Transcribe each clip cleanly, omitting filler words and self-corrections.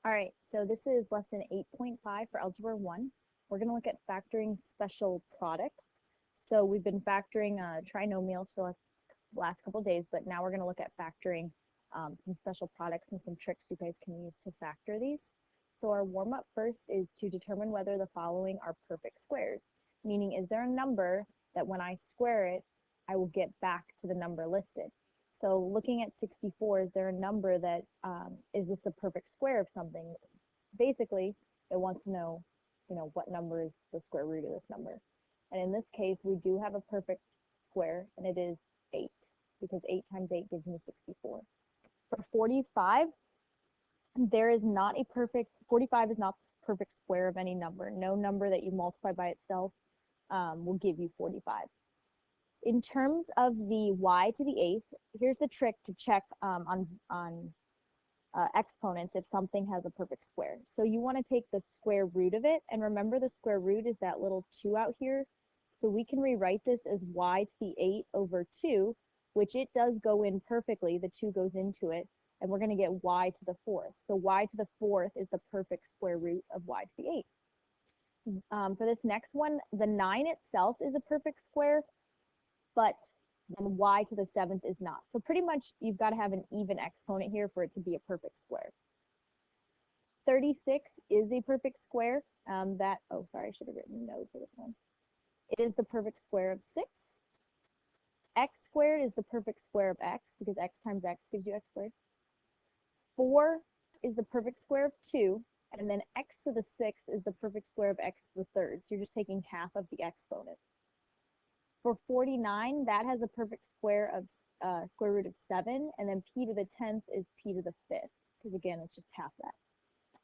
All right, so this is lesson 8.5 for Algebra 1. We're going to look at factoring special products. So we've been factoring trinomials for the last couple of days, but now we're going to look at factoring some special products and some tricks you guys can use to factor these. So our warm-up first is to determine whether the following are perfect squares, meaning is there a number that when I square it, I will get back to the number listed. So looking at 64, is there a number that, is this a perfect square of something? Basically, it wants to know, what number is the square root of this number. And in this case, we do have a perfect square, and it is 8, because 8 times 8 gives me 64. For 45, there is not a perfect, 45 is not the perfect square of any number. No number that you multiply by itself will give you 45. In terms of the y to the 8th, here's the trick to check on exponents if something has a perfect square. So you want to take the square root of it, and remember the square root is that little 2 out here. So we can rewrite this as y to the 8 over 2, which it does go in perfectly. The 2 goes into it, and we're going to get y to the 4th. So y to the 4th is the perfect square root of y to the 8th. For this next one, the 9 itself is a perfect square, but then y to the 7th is not. So pretty much you've got to have an even exponent here for it to be a perfect square. 36 is a perfect square. Oh, sorry, I should have written no for this one. It is the perfect square of 6. X squared is the perfect square of x, because x times x gives you x squared. 4 is the perfect square of 2, and then x to the 6th is the perfect square of x to the 3rd. So you're just taking half of the exponent. For 49, that has a perfect square of square root of 7, and then p to the 10th is p to the 5th, because again, it's just half that.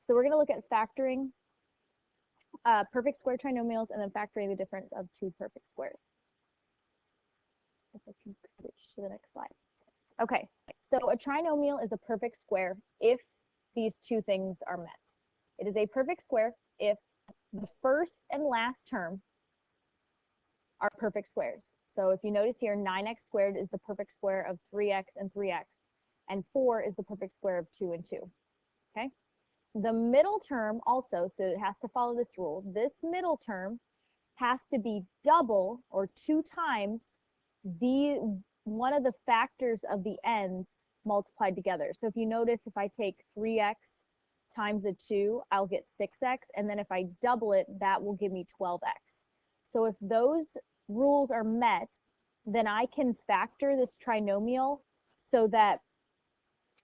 So we're going to look at factoring perfect square trinomials and then factoring the difference of two perfect squares. If I can switch to the next slide. Okay, so a trinomial is a perfect square if these two things are met. It is a perfect square if the first and last term are perfect squares. So if you notice here, 9x squared is the perfect square of 3x and 3x, and 4 is the perfect square of 2 and 2. Okay? The middle term also, so it has to follow this rule. This middle term has to be double or 2 times one of the factors of the ends multiplied together. So if you notice, if I take 3x times a 2, I'll get 6x, and then if I double it, that will give me 12x. So if those rules are met, then I can factor this trinomial so that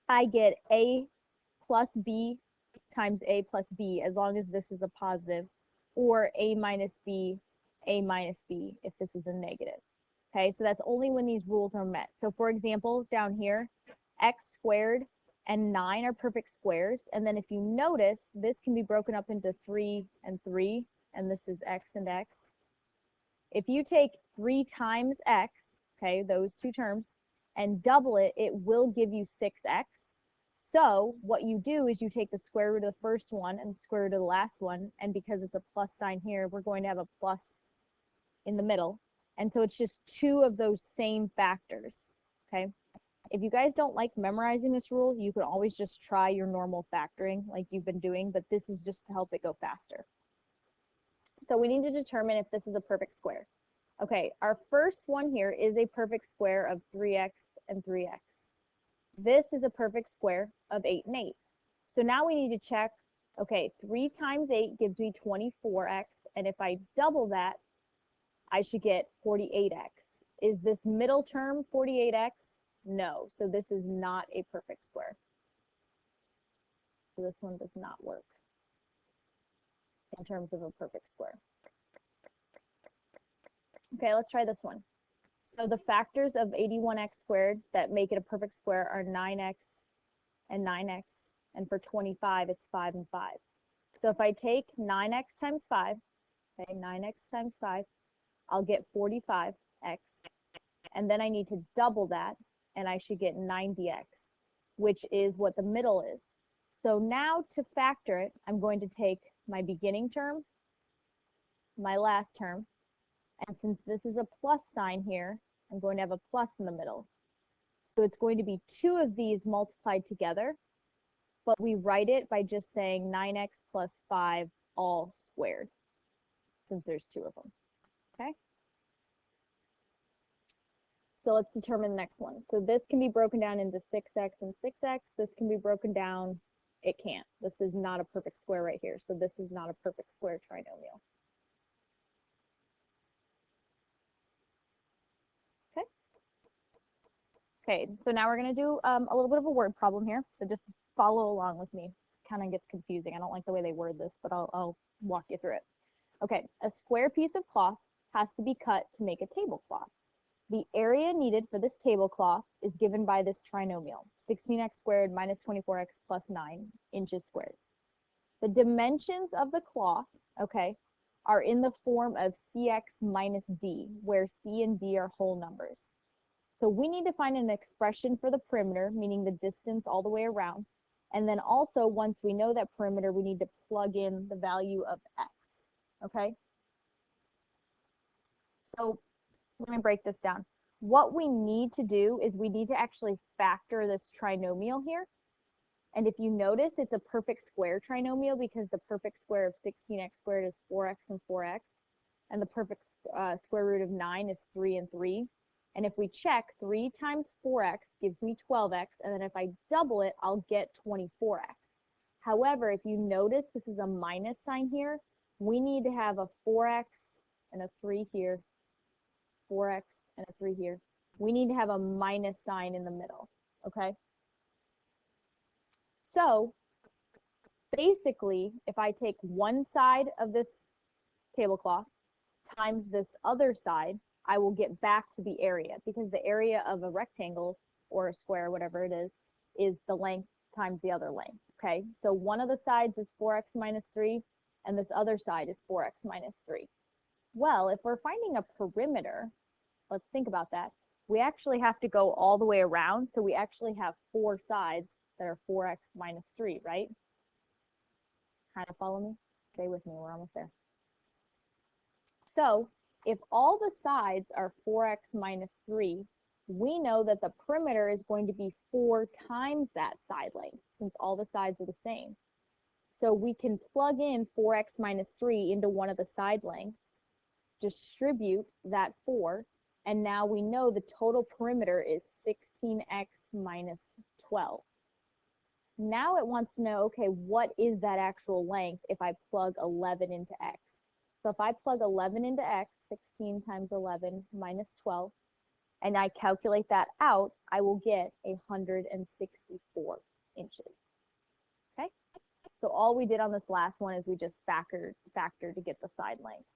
I get a plus b times a plus b, as long as this is a positive, or a minus b if this is a negative. Okay, so that's only when these rules are met. So for example, down here, x squared and 9 are perfect squares, and then if you notice, this can be broken up into 3 and 3, and this is x and x. If you take 3 times x, okay, those two terms, and double it, it will give you 6x. So what you do is you take the square root of the first one and the square root of the last one, and because it's a plus sign here, we're going to have a plus in the middle. And so it's just 2 of those same factors, okay? If you guys don't like memorizing this rule, you can always just try your normal factoring like you've been doing, but this is just to help it go faster. So we need to determine if this is a perfect square. Okay, our first one here is a perfect square of 3x and 3x. This is a perfect square of 8 and 8. So now we need to check, okay, 3 times 8 gives me 24x, and if I double that, I should get 48x. Is this middle term 48x? No, so this is not a perfect square. So this one does not work in terms of a perfect square. Okay, let's try this one. So the factors of 81x squared that make it a perfect square are 9x and 9x, and for 25, it's 5 and 5. So if I take 9x times 5, okay, 9x times 5, I'll get 45x, and then I need to double that, and I should get 90x, which is what the middle is. So now to factor it, I'm going to take my beginning term, my last term, and since this is a plus sign here, I'm going to have a plus in the middle. So it's going to be 2 of these multiplied together, but we write it by just saying 9x plus 5 all squared, since there's two of them, okay? So let's determine the next one. So this can be broken down into 6x and 6x. This can be broken down, it can't. This is not a perfect square right here, so this is not a perfect square trinomial. Okay. Okay, so now we're going to do a little bit of a word problem here, so just follow along with me. Kind of gets confusing. I don't like the way they word this, but I'll walk you through it. Okay, a square piece of cloth has to be cut to make a tablecloth. The area needed for this tablecloth is given by this trinomial, 16x squared minus 24x plus 9 inches squared. The dimensions of the cloth, okay, are in the form of cx minus d, where c and d are whole numbers. So we need to find an expression for the perimeter, meaning the distance all the way around. And then also, once we know that perimeter, we need to plug in the value of x, okay? So let me break this down. What we need to do is we need to actually factor this trinomial here. And if you notice, it's a perfect square trinomial because the perfect square of 16x squared is 4x and 4x. And the perfect square root of 9 is 3 and 3. And if we check, 3 times 4x gives me 12x. And then if I double it, I'll get 24x. However, if you notice, this is a minus sign here. We need to have a 4x and a 3 here, 4x and a 3 here. We need to have a minus sign in the middle, okay? So basically, if I take one side of this tablecloth times this other side, I will get back to the area, because the area of a rectangle or a square, whatever it is the length times the other length, okay? So one of the sides is 4x minus 3, and this other side is 4x minus 3. Well, if we're finding a perimeter, let's think about that. We actually have to go all the way around, so we actually have 4 sides that are 4x minus 3, right? Kind of follow me? Stay with me, we're almost there. So if all the sides are 4x minus 3, we know that the perimeter is going to be 4 times that side length, since all the sides are the same. So we can plug in 4x minus 3 into one of the side lengths, distribute that 4, and now we know the total perimeter is 16x minus 12. Now it wants to know, okay, what is that actual length if I plug 11 into x? So if I plug 11 into x, 16 times 11 minus 12, and I calculate that out, I will get 164 inches. Okay? So all we did on this last one is we just factored to get the side length.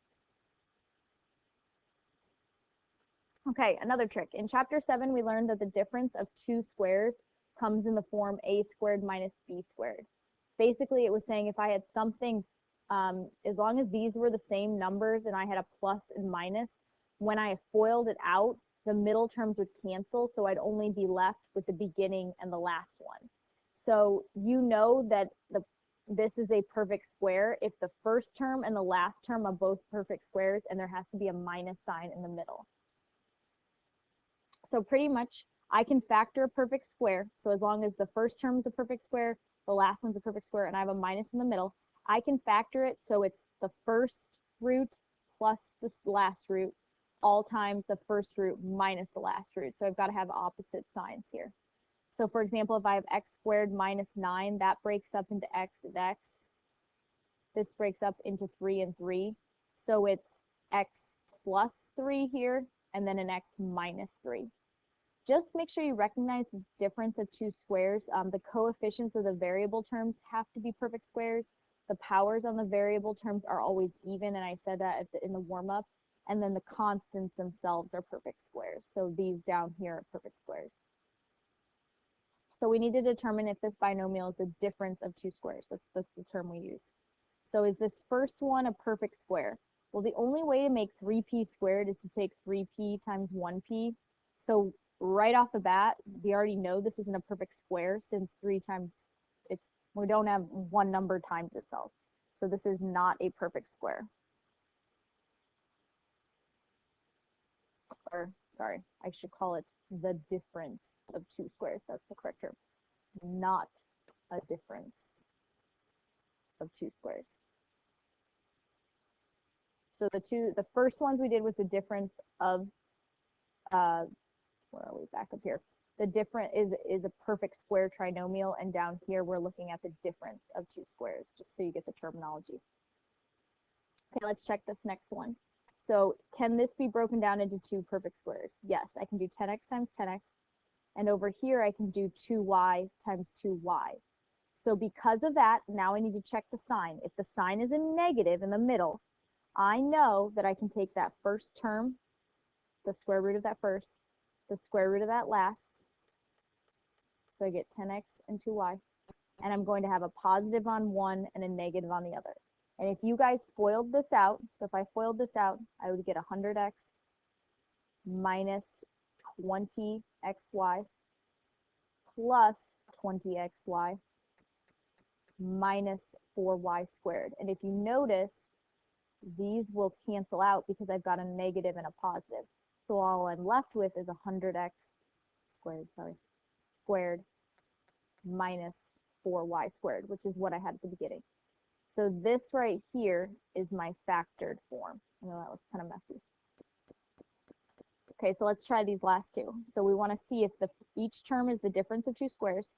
Okay, another trick. In chapter 7, we learned that the difference of two squares comes in the form a squared minus b squared. Basically, it was saying if I had something, as long as these were the same numbers and I had a plus and minus, when I foiled it out, the middle terms would cancel, so I'd only be left with the beginning and the last one. So you know that this is a perfect square if the first term and the last term are both perfect squares, and there has to be a minus sign in the middle. So pretty much I can factor a perfect square. So as long as the first term is a perfect square, the last one's a perfect square, and I have a minus in the middle, I can factor it so it's the first root plus the last root all times the first root minus the last root. So I've got to have opposite signs here. So for example, if I have x squared minus 9, that breaks up into x and x. This breaks up into 3 and 3. So it's x plus 3 here, and then an x minus 3. Just make sure you recognize the difference of two squares. The coefficients of the variable terms have to be perfect squares. The powers on the variable terms are always even, and I said that in the warm-up. And then the constants themselves are perfect squares. So these down here are perfect squares. So we need to determine if this binomial is the difference of two squares. That's the term we use. So is this first one a perfect square? Well, the only way to make 3p squared is to take 3p times 1p. So right off the bat, we already know this isn't a perfect square since 3 times we don't have one number times itself. So this is not a perfect square. Or sorry, I should call it the difference of two squares. That's the correct term. Not a difference of two squares. So the first ones we did was the difference of, where are we, back up here? The difference is a perfect square trinomial, and down here we're looking at the difference of two squares, just so you get the terminology. Okay, let's check this next one. So can this be broken down into two perfect squares? Yes, I can do 10x times 10x, and over here I can do 2y times 2y. So because of that, now I need to check the sign. If the sign is a negative in the middle, I know that I can take that first term, the square root of that first, the square root of that last, so I get 10x and 2y, and I'm going to have a positive on one and a negative on the other. And if you guys FOILed this out, so if I FOILed this out, I would get 100x minus 20xy plus 20xy minus 4y squared. And if you notice, these will cancel out because I've got a negative and a positive. So all I'm left with is 100x squared minus 4y squared, which is what I had at the beginning. So this right here is my factored form. I know that looks kind of messy. Okay, so let's try these last two. So we want to see if each term is the difference of two squares.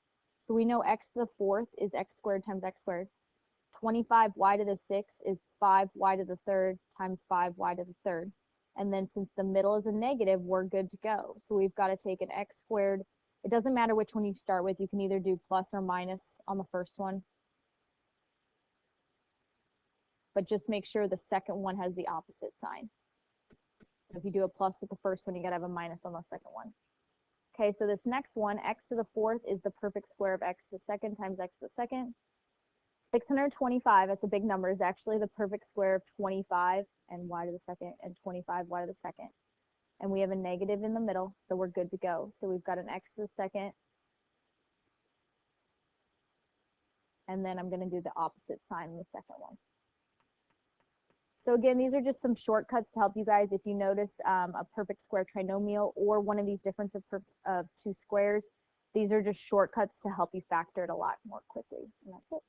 So we know x to the fourth is x squared times x squared. 25y to the sixth is 5y to the third times 5y to the third. And then since the middle is a negative, we're good to go. So we've got to take an x squared. It doesn't matter which one you start with. You can either do plus or minus on the first one. But just make sure the second one has the opposite sign. So if you do a plus with the first one, you got to have a minus on the second one. Okay, so this next one, x to the fourth is the perfect square of x to the second times x to the second. 625, that's a big number, is actually the perfect square of 25 and y to the second and 25y to the second. And we have a negative in the middle, so we're good to go. So we've got an x to the second. And then I'm going to do the opposite sign in the second one. So again, these are just some shortcuts to help you guys. If you noticed a perfect square trinomial or one of these differences of two squares, these are just shortcuts to help you factor it a lot more quickly. And that's it.